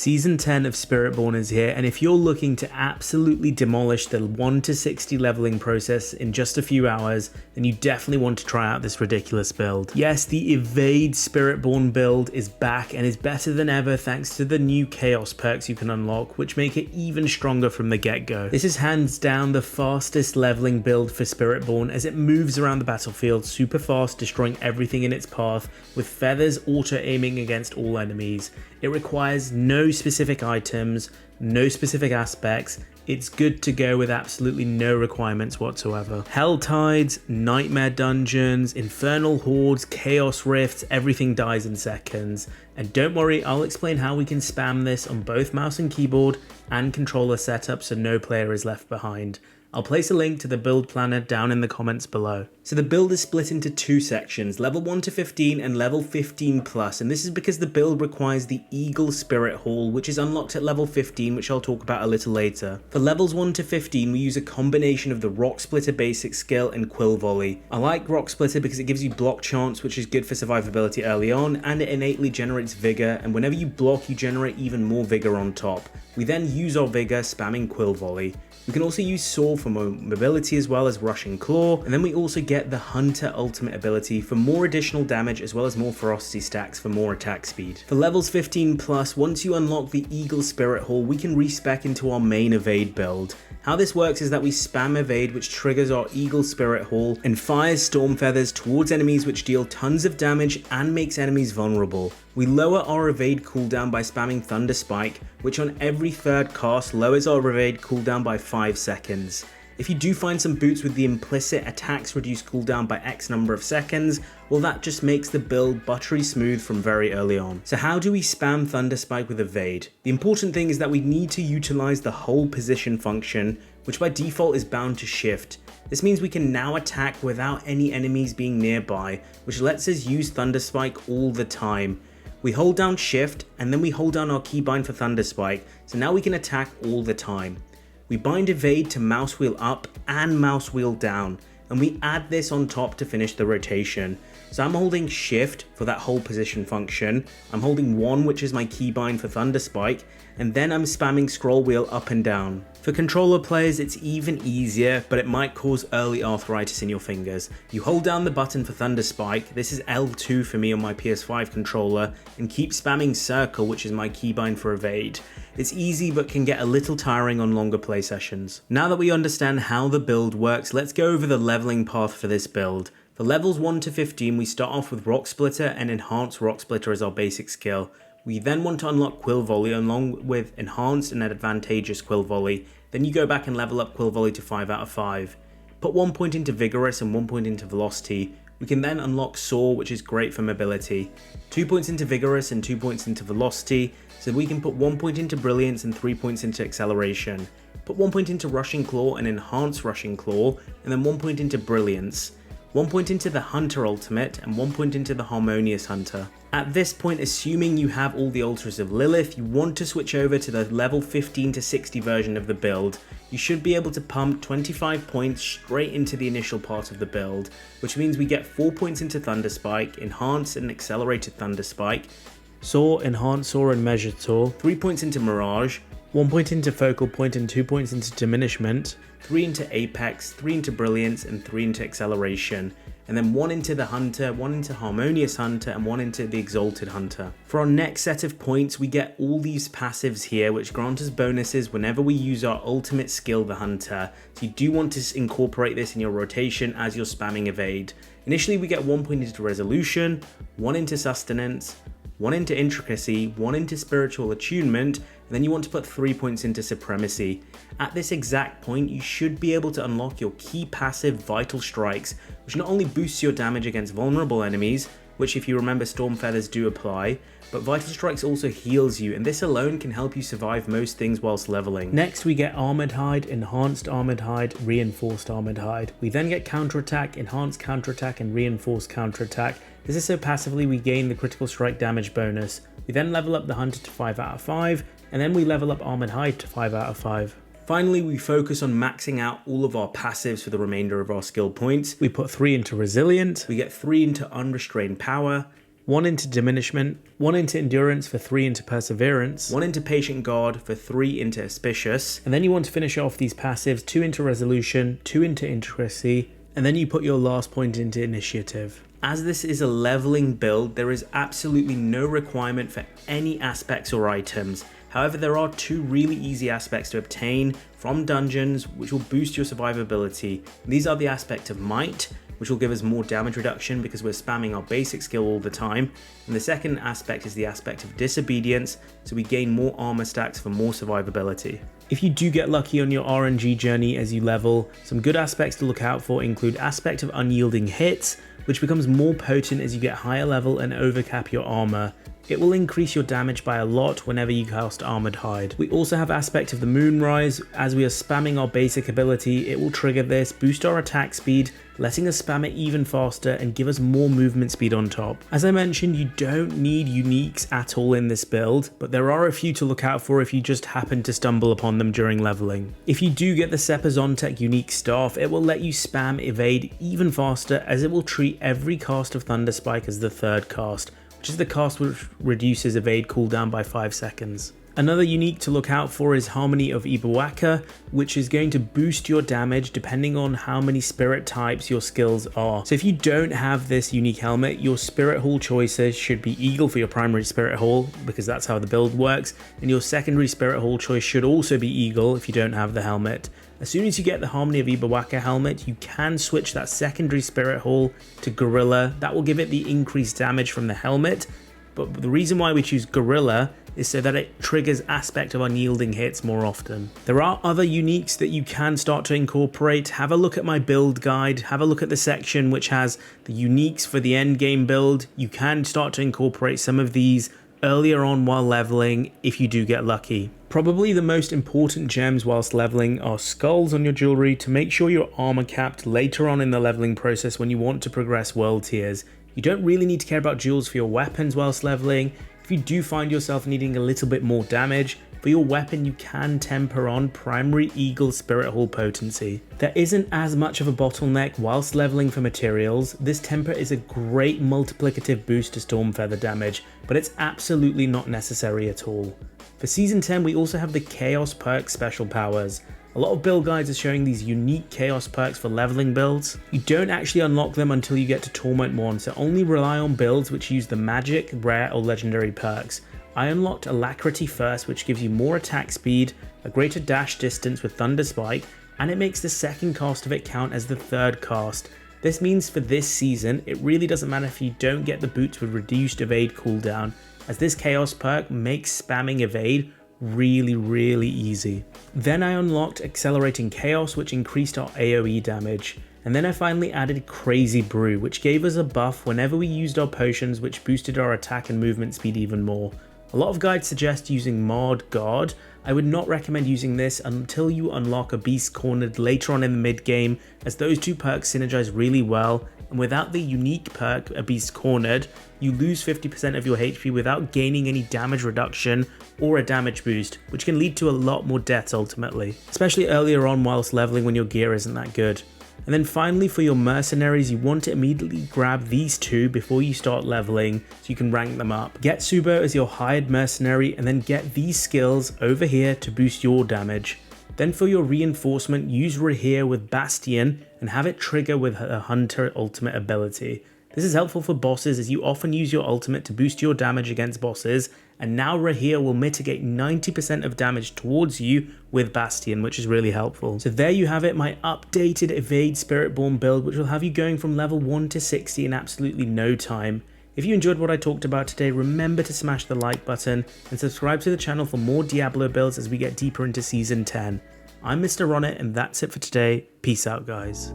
Season 10 of Spiritborn is here, and if you're looking to absolutely demolish the 1 to 60 leveling process in just a few hours, then you definitely want to try out this ridiculous build. Yes, the Evade Spiritborn build is back and is better than ever thanks to the new Chaos perks you can unlock, which make it even stronger from the get-go. This is hands down the fastest leveling build for Spiritborn, as it moves around the battlefield super fast, destroying everything in its path, with feathers auto-aiming against all enemies. It requires no specific items, no specific aspects. It's good to go with absolutely no requirements whatsoever. Hell Tides, Nightmare Dungeons, Infernal Hordes, Chaos Rifts, everything dies in seconds. And don't worry, I'll explain how we can spam this on both mouse and keyboard and controller setup so no player is left behind. I'll place a link to the build planner down in the comments below. So the build is split into two sections, level 1 to 15 and level 15 plus, and this is because the build requires the Eagle Spirit Hall, which is unlocked at level 15, which I'll talk about a little later. For levels 1 to 15, we use a combination of the Rock Splitter basic skill and Quill Volley. I like Rock Splitter because it gives you block chance, which is good for survivability early on, and it innately generates vigor, and whenever you block, you generate even more vigor on top. We then use our vigor spamming Quill Volley. We can also use Soar for mobility as well as Rushing Claw, and then we also get the Hunter ultimate ability for more additional damage as well as more ferocity stacks for more attack speed. For levels 15 plus, once you unlock the Eagle Spirit Hall, we can respec into our main Evade build. How this works is that we spam Evade, which triggers our Eagle Spirit Hall and fires Storm Feathers towards enemies, which deal tons of damage and makes enemies vulnerable. We lower our Evade cooldown by spamming Thunder Spike, which on every third cast lowers our Evade cooldown by 5 seconds. If you do find some boots with the implicit attacks reduce cooldown by X number of seconds, well, that just makes the build buttery smooth from very early on. So how do we spam Thunder Spike with Evade? The important thing is that we need to utilize the hold position function, which by default is bound to shift. This means we can now attack without any enemies being nearby, which lets us use Thunder Spike all the time. We hold down shift and then we hold down our keybind for Thunder Spike, so now we can attack all the time. We bind Evade to mouse wheel up and mouse wheel down, and we add this on top to finish the rotation. So I'm holding shift for that hold position function, I'm holding 1, which is my keybind for Thunder Spike, and then I'm spamming scroll wheel up and down. For controller players, it's even easier, but it might cause early arthritis in your fingers. You hold down the button for Thunder Spike, this is L2 for me on my PS5 controller, and keep spamming circle, which is my keybind for Evade. It's easy but can get a little tiring on longer play sessions. Now that we understand how the build works, let's go over the leveling path for this build. For levels 1 to 15, we start off with Rock Splitter and Enhanced Rock Splitter as our basic skill. We then want to unlock Quill Volley along with Enhanced and Advantageous Quill Volley. Then you go back and level up Quill Volley to 5 out of 5. Put 1 point into Vigorous and 1 point into Velocity. We can then unlock Soar, which is great for mobility. 2 points into Vigorous and 2 points into Velocity, so we can put 1 point into Brilliance and 3 points into Acceleration. Put 1 point into Rushing Claw and Enhance Rushing Claw, and then 1 point into Brilliance. 1 point into the Hunter Ultimate and 1 point into the Harmonious Hunter. At this point, assuming you have all the Altars of Lilith, you want to switch over to the level 15 to 60 version of the build. You should be able to pump 25 points straight into the initial part of the build, which means we get 4 points into Thunder Spike, Enhanced and Accelerated Thunder Spike, Soar, Enhanced Soar and Measured Soar, 3 points into Mirage, 1 point into Focal Point and 2 points into Diminishment, 3 into Apex, 3 into Brilliance and 3 into Acceleration, and then 1 into the Hunter, 1 into Harmonious Hunter and 1 into the Exalted Hunter. For our next set of points, we get all these passives here which grant us bonuses whenever we use our ultimate skill, the Hunter, so you do want to incorporate this in your rotation as you're spamming Evade. Initially we get 1 point into Resolution, 1 into Sustenance, 1 into Intricacy, 1 into Spiritual Attunement, and then you want to put 3 points into Supremacy. At this exact point, you should be able to unlock your key passive Vital Strikes, which not only boosts your damage against vulnerable enemies, which if you remember Storm Feathers do apply, but Vital Strikes also heals you, and this alone can help you survive most things whilst leveling. Next we get Armored Hide, Enhanced Armored Hide, Reinforced Armored Hide. We then get Counterattack, Enhanced Counterattack and Reinforced Counterattack. This is so passively we gain the critical strike damage bonus. We then level up the Hunter to 5 out of 5, and then we level up Armored Hide to 5 out of 5. Finally, we focus on maxing out all of our passives for the remainder of our skill points. We put 3 into Resilient, we get 3 into Unrestrained Power, 1 into diminishment, 1 into endurance for 3 into perseverance, 1 into patient guard for 3 into auspicious, and then you want to finish off these passives 2 into resolution, 2 into intricacy, and then you put your last point into initiative. As this is a leveling build, there is absolutely no requirement for any aspects or items. However, there are 2 really easy aspects to obtain from dungeons which will boost your survivability. These are the aspect of might, which will give us more damage reduction because we're spamming our basic skill all the time. And the second aspect is the aspect of disobedience, so we gain more armor stacks for more survivability. If you do get lucky on your RNG journey as you level, some good aspects to look out for include aspect of unyielding hits, which becomes more potent as you get higher level and overcap your armor. It will increase your damage by a lot whenever you cast Armored Hide. We also have aspect of the Moonrise. As we are spamming our basic ability, it will trigger this, boost our attack speed, letting us spam it even faster and give us more movement speed on top. As I mentioned, you don't need uniques at all in this build, but there are a few to look out for if you just happen to stumble upon them during leveling. If you do get the Sepazontek unique staff, it will let you spam evade even faster, as it will treat every cast of Thunder Spike as the third cast, which is the cast which reduces evade cooldown by 5 seconds. Another unique to look out for is Harmony of Ibawaka, which is going to boost your damage depending on how many spirit types your skills are. So if you don't have this unique helmet, your Spirit Hall choices should be Eagle for your primary Spirit Hall, because that's how the build works, and your secondary Spirit Hall choice should also be Eagle if you don't have the helmet. As soon as you get the Harmony of Ibawaka helmet, you can switch that secondary Spirit Hall to Gorilla. That will give it the increased damage from the helmet, but the reason why we choose Gorilla is so that it triggers aspect of unyielding hits more often. There are other uniques that you can start to incorporate. Have a look at my build guide, have a look at the section which has the uniques for the end game build. You can start to incorporate some of these earlier on while leveling if you do get lucky. Probably the most important gems whilst leveling are skulls on your jewelry to make sure you're armor capped later on in the leveling process when you want to progress world tiers. You don't really need to care about jewels for your weapons whilst leveling. If you do find yourself needing a little bit more damage, for your weapon you can temper on primary Eagle Spirit Hall potency. There isn't as much of a bottleneck whilst leveling for materials. This temper is a great multiplicative boost to Storm Feather damage, but it's absolutely not necessary at all. For Season 10 we also have the Chaos perk special powers. A lot of build guides are showing these unique Chaos perks for leveling builds. You don't actually unlock them until you get to Torment Morn, so only rely on builds which use the magic, rare or legendary perks. I unlocked Alacrity first, which gives you more attack speed, a greater dash distance with Thunder Spike, and it makes the second cast of it count as the third cast. This means for this season, it really doesn't matter if you don't get the boots with reduced evade cooldown, as this Chaos perk makes spamming evade really easy. Then I unlocked Accelerating Chaos, which increased our AoE damage. And then I finally added Crazy Brew, which gave us a buff whenever we used our potions, which boosted our attack and movement speed even more. A lot of guides suggest using Marred Guard. I would not recommend using this until you unlock a Beast Cornered later on in the mid game, as those two perks synergize really well, and without the unique perk, a Beast Cornered, you lose 50% of your HP without gaining any damage reduction or a damage boost, which can lead to a lot more deaths ultimately, especially earlier on whilst leveling when your gear isn't that good. And then finally for your mercenaries, you want to immediately grab these two before you start leveling so you can rank them up. Get Subo as your hired mercenary and then get these skills over here to boost your damage. Then for your reinforcement, use Rahir with Bastion and have it trigger with a Hunter ultimate ability. This is helpful for bosses as you often use your ultimate to boost your damage against bosses, and now Rahir will mitigate 90% of damage towards you with Bastion, which is really helpful. So there you have it, my updated Evade Spiritborn build, which will have you going from level 1 to 60 in absolutely no time. If you enjoyed what I talked about today, remember to smash the like button and subscribe to the channel for more Diablo builds as we get deeper into Season 10. I'm Mr. Ronnet, and that's it for today. Peace out, guys.